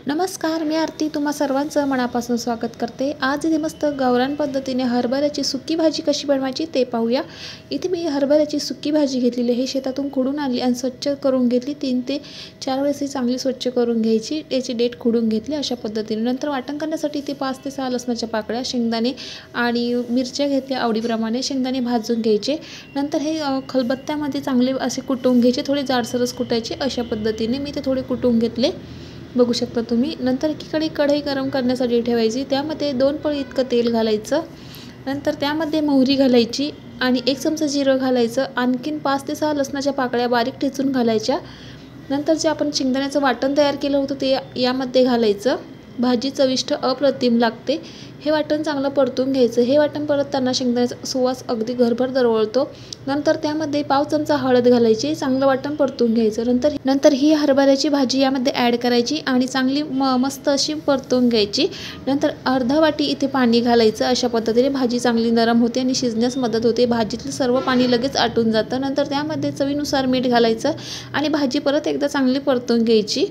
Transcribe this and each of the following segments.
नमस्कार, मी आरती तुम्हा सर्वांचं मनापासून स्वागत करते। आज इथे मस्त गावरान पद्धतीने हरभऱ्याची सुकी भाजी कशी बनवायची ते पाहूया। इथे मी हरभऱ्याची सुकी भाजी घेतलेली आहे, शेतातून खुडून आणली आणि स्वच्छ करून घेतली। 3 ते 4 वेळेस ही चांगली स्वच्छ करून घ्यायची, याची देठ खुडून घेतली अशा पद्धतीने। नंतर वाटण करण्यासाठी इथे 5 ते 6 लसणाच्या पाकळ्या, शेंगदाणे आणि मिरच्या घेतल्या आवडीप्रमाणे। शेंगदाणे भाजून घ्यायचे, नंतर हे खलबत्त्यामध्ये चांगले असे कुटून घ्यायचे, थोडे जाडसरच कुटायचे अशा पद्धतीने मी ते थोडे कुटून घेतले, बघू शकता तुम्ही। नंतर एकीकडे कढई गरम करण्यासाठी ठेवायची, त्यामध्ये 2 पळी इतकं तेल घालायचं। नंतर त्यामध्ये मोहरी घालायची आणि 1 चमचा जिरं घालायचं। आणखीन 5 ते 6 लसणाच्या पाकळ्या बारीक ठेचून घालायच्या। नंतर जे आपण शेंगदाण्याचं वाटण तयार केलं होतं ते यामध्ये घालायचं। भाजी चविष्ट अप्रतिम लागते। हे वाटण चांगलं परतून घ्यायचं। हे वाटण परतताना शेंगदाण्याचा सुवास अगदी घरभर दरवळतो। नंतर त्यामध्ये पाव चमचा हळद घालायची, चांगलं वाटण परतून घ्यायचं। नंतर ही हरभऱ्याची भाजी यामध्ये ॲड करायची आणि चांगली मस्त अशी परतून घ्यायची। नंतर अर्धा वाटी इथे पाणी घालायचं। अशा पद्धतीने भाजी चांगली नरम होते आणि शिजण्यास मदत होते। भाजीतलं सर्व पाणी लगेच आटून जातं। नंतर त्यामध्ये चवीनुसार मीठ घालायचं आणि भाजी परत एकदा चांगली परतून घ्यायची।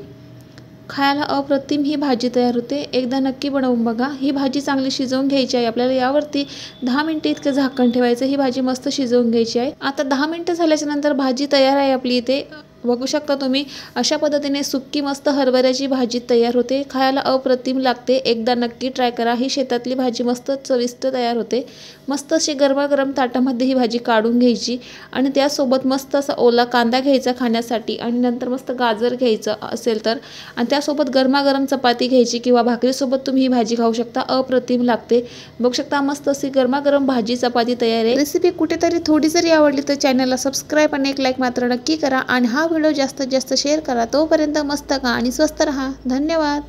खायला अप्रतिम ही भाजी तयार होते, एकदा नक्की बनवून बघा। ही भाजी चांगली शिजवून घ्यायची आहे आपल्याला। यावरती 10 मिनिटे इतकं झाकण ठेवायचं। ही भाजी मस्त शिजवून घ्यायची आहे। आता 10 मिनिटं झाल्याच्या नंतर भाजी तयार आहे आपली। इथे बघू शकता तुम्ही, अशा पद्धतीने सुक्की मस्त हरभऱ्याची भाजी तयार होते। खायला अप्रतिम लागते, एकदा नक्की ट्राय करा। ही शेतातली भाजी मस्त चविष्ट तयार होते। मस्त अशी गरमागरम ताटामध्ये ही भाजी काढून घ्यायची आणि त्यासोबत मस्त असा ओला कांदा घ्यायचा खाण्यासाठी आणि नंतर मस्त गाजर घ्यायचं असेल तर, आणि त्यासोबत गरमागरम चपाती घ्यायची किंवा भाकरीसोबत तुम्ही ही भाजी खाऊ शकता, अप्रतिम लागते। बघू शकता मस्त अशी गरमागरम भाजी चपाती तयार आहे। रेसिपी कुठेतरी थोडी जरी आवडली तर चॅनलला सबस्क्राईब आणि 1 लाईक मात्र नक्की करा आणि हा व्हिडिओ जास्तीत जास्त शेअर करा। तोपर्यंत मस्त खा आणि स्वस्त रहा। धन्यवाद।